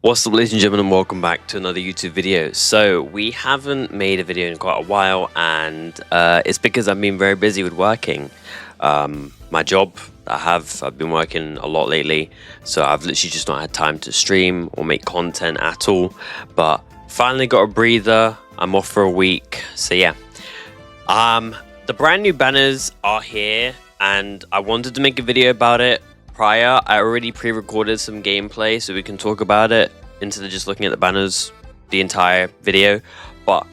What's up, ladies and gentlemen, and welcome back to another YouTube video. So we haven't made a video in quite a while, and it's because I've been very busy with working. My job, I've been working a lot lately, so I've literally just not had time to stream or make content at all. But finally got a breather. I'm off for a week, so yeah. The brand new banners are here, and I wanted to make a video about it. Prior, I already pre-recorded some gameplay so we can talk about it instead of just looking at the banners the entire video. But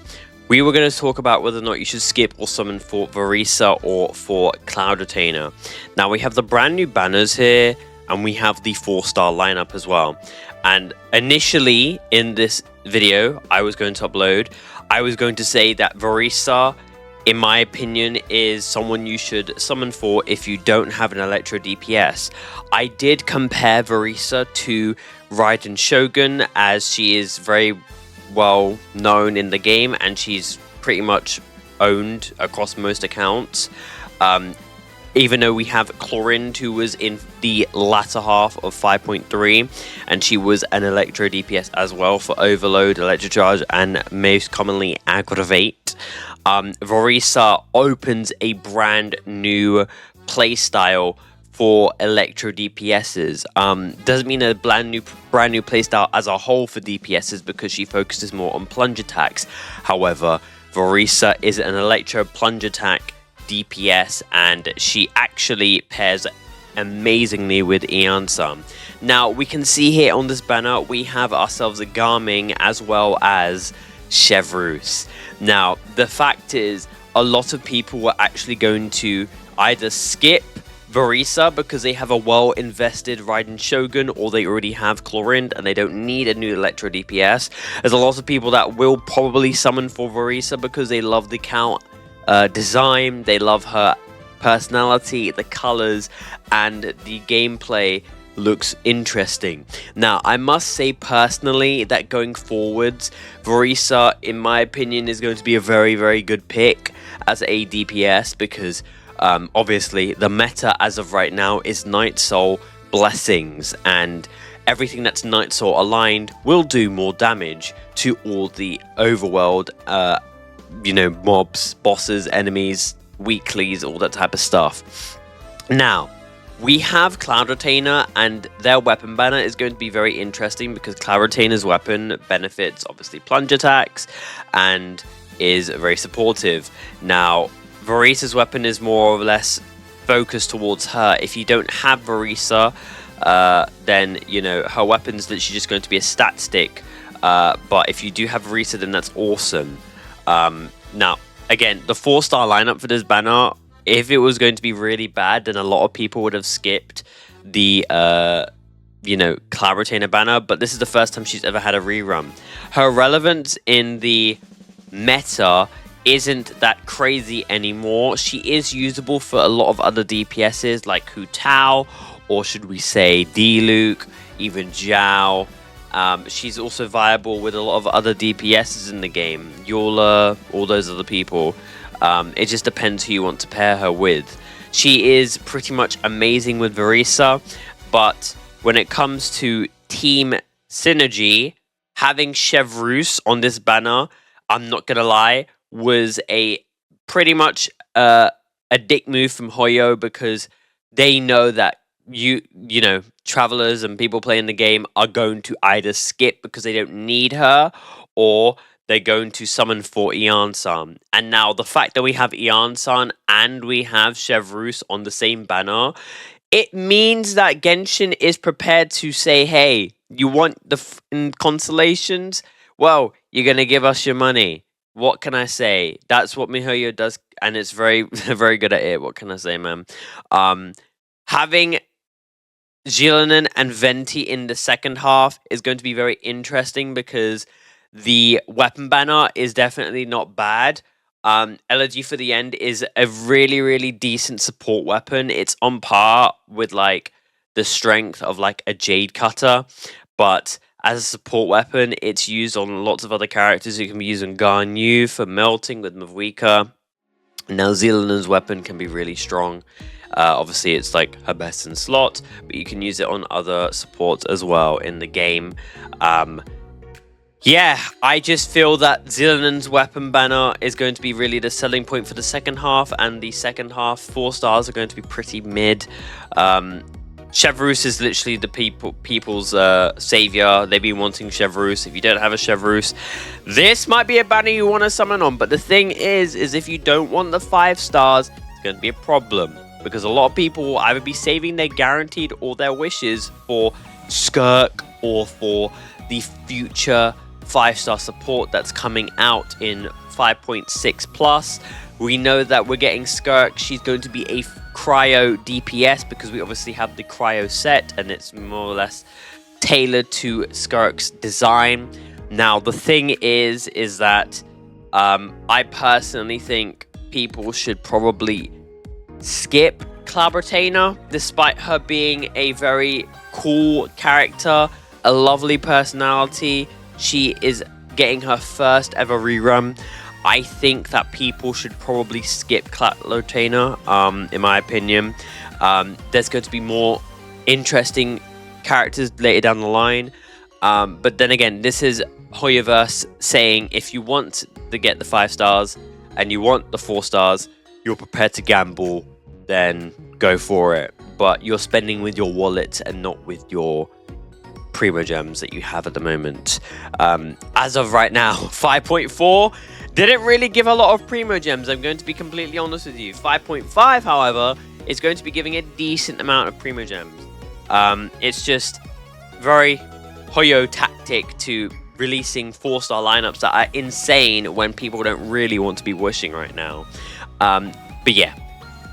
we were going to talk about whether or not you should skip or summon for Varisa or for Cloud Retainer. Now we have the brand new banners here, and we have the 4-star lineup as well. And initially in this video I was going to upload, I was going to say that Varisa, in my opinion, is someone you should summon for if you don't have an Electro DPS. I did compare Varisa to Raiden Shogun, as she is very well known in the game and she's pretty much owned across most accounts. Even though we have Chlorinde, who was in the latter half of 5.3, and she was an Electro DPS as well for Overload, Electro Charge, and most commonly Aggravate. Varisa opens a brand new playstyle for Electro DPSs. Doesn't mean a brand new playstyle as a whole for DPSs, because she focuses more on plunge attacks. However, Varisa is an Electro plunge attack DPS, and she actually pairs amazingly with Iansan. Now we can see here on this banner we have ourselves a Garming as well as Chevreuse. Now the fact is, a lot of people were actually going to either skip Varisa because they have a well invested Raiden Shogun, or they already have Chlorinde and they don't need a new Electro DPS. There's a lot of people that will probably summon for Varisa because they love the count design, they love her personality, the colors, and the gameplay looks interesting. Now I must say personally that going forwards, Varisa in my opinion is going to be a very good pick as a DPS, because obviously the meta as of right now is Night Soul Blessings, and everything that's Night Soul aligned will do more damage to all the overworld mobs, bosses, enemies, weeklies, all that type of stuff. Now we have Cloud Retainer, and their weapon banner is going to be very interesting because Cloud Retainer's weapon benefits obviously plunge attacks and is very supportive. Now Varisa's weapon is more or less focused towards her. If you don't have Varisa, then her weapon's literally just going to be a stat stick, but if you do have Varisa, then that's awesome. Now again, the 4-star lineup for this banner, if it was going to be really bad, then a lot of people would have skipped the Cloud Retainer banner, but this is the first time she's ever had a rerun. Her relevance in the meta isn't that crazy anymore. She is usable for a lot of other DPSs like Hu Tao, or should we say Diluc, even Zhao. She's also viable with a lot of other DPSs in the game, Yola, all those other people. It just depends who you want to pair her with. She is pretty much amazing with Varisa, but when it comes to team synergy, having Chevreuse on this banner, I'm not gonna lie, was a pretty much a dick move from Hoyo, because they know that travelers and people playing the game are going to either skip because they don't need her, or they're going to summon for Iansan. And now the fact that we have Iansan and we have Chevreuse on the same banner, it means that Genshin is prepared to say, hey, you want the constellations? Well, you're going to give us your money. What can I say? That's what miHoYo does, and it's very good at it. What can I say, man? Having Zillion and Venti in the second half is going to be very interesting, because the weapon banner is definitely not bad. Elegy for the End is a really decent support weapon. It's on par with like the strength of like a Jade Cutter, but as a support weapon, it's used on lots of other characters. It can be used on Garnu for melting with Mavwika. Now Zillion's weapon can be really strong. Obviously, it's like her best in slot, but you can use it on other supports as well in the game. Yeah, I just feel that Zillinen's weapon banner is going to be really the selling point for the second half, and the second half 4 stars are going to be pretty mid. Chevreuse is literally the people's savior. They've been wanting Chevreuse. If you don't have a Chevreuse, this might be a banner you want to summon on. But the thing is if you don't want the 5 stars, it's going to be a problem, because a lot of people will either be saving their guaranteed or their wishes for Skirk or for the future 5-star support that's coming out in 5.6 plus. We know that we're getting Skirk. She's going to be a cryo DPS, because we obviously have the cryo set and it's more or less tailored to Skirk's design. Now the thing is that I personally think people should probably skip Clabratina, despite her being a very cool character, a lovely personality. She is getting her first ever rerun. I think that people should probably skip Clabratina, in my opinion. There's going to be more interesting characters later down the line. But then again, this is Hoyoverse saying if you want to get the 5 stars and you want the 4 stars, you're prepared to gamble, then go for it. But you're spending with your wallet and not with your Primo Gems that you have at the moment. As of right now, 5.4 didn't really give a lot of Primo Gems, I'm going to be completely honest with you. 5.5, however, is going to be giving a decent amount of Primo Gems. It's just very Hoyo tactic to releasing 4-star lineups that are insane when people don't really want to be wishing right now. But yeah,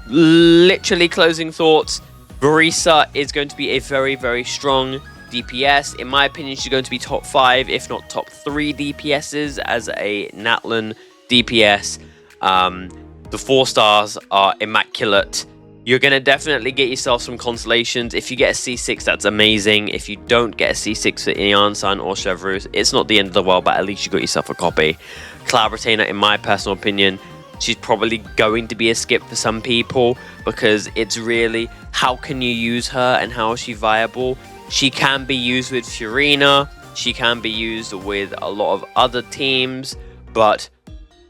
literally closing thoughts. Verisa is going to be a very, very strong DPS. In my opinion, she's going to be top 5, if not top 3 DPSs as a natlan DPS. The 4 stars are immaculate. You're going to definitely get yourself some consolations. If you get a C6, that's amazing. If you don't get a C6 for Iansan or Chevreuse, it's not the end of the world, but at least you got yourself a copy. Clabratina, in my personal opinion, she's probably going to be a skip for some people, because it's really how can you use her and how is she viable. She can be used with Furina, she can be used with a lot of other teams, but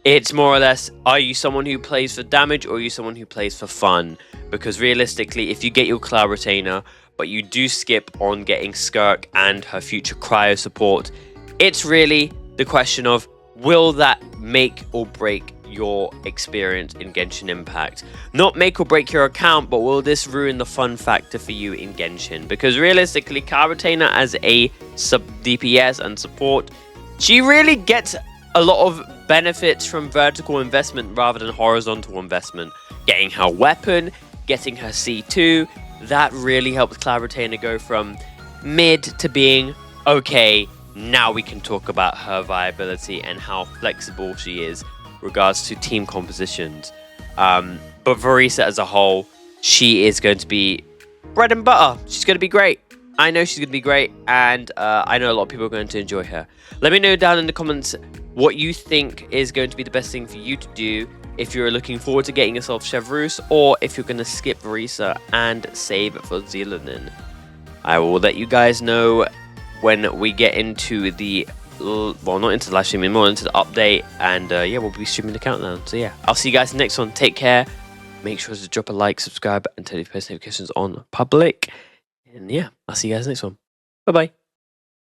it's more or less, are you someone who plays for damage or are you someone who plays for fun? Because realistically, if you get your Clabratina, but you do skip on getting Skirk and her future cryo support, it's really the question of, will that make or break your experience in Genshin Impact? Not make or break your account, but will this ruin the fun factor for you in Genshin? Because realistically, Clabratina as a sub DPS and support, she really gets a lot of benefits from vertical investment rather than horizontal investment. Getting her weapon, getting her C2, that really helps Clabratina go from mid to being okay. Now we can talk about her viability and how flexible she is regards to team compositions. But Verisa as a whole, she is going to be bread and butter. She's going to be great. I know she's going to be great, and I know a lot of people are going to enjoy her. Let me know down in the comments what you think is going to be the best thing for you to do if you're looking forward to getting yourself Chevreuse, or if you're going to skip Verisa and save for Zilinen. I will let you guys know when we get into the, well, not into the live streaming, more into the update, and yeah, we'll be streaming the countdown. So yeah, I'll see you guys in the next one. Take care. Make sure to drop a like, subscribe, and turn your post notifications on public. And yeah, I'll see you guys next one. Bye bye.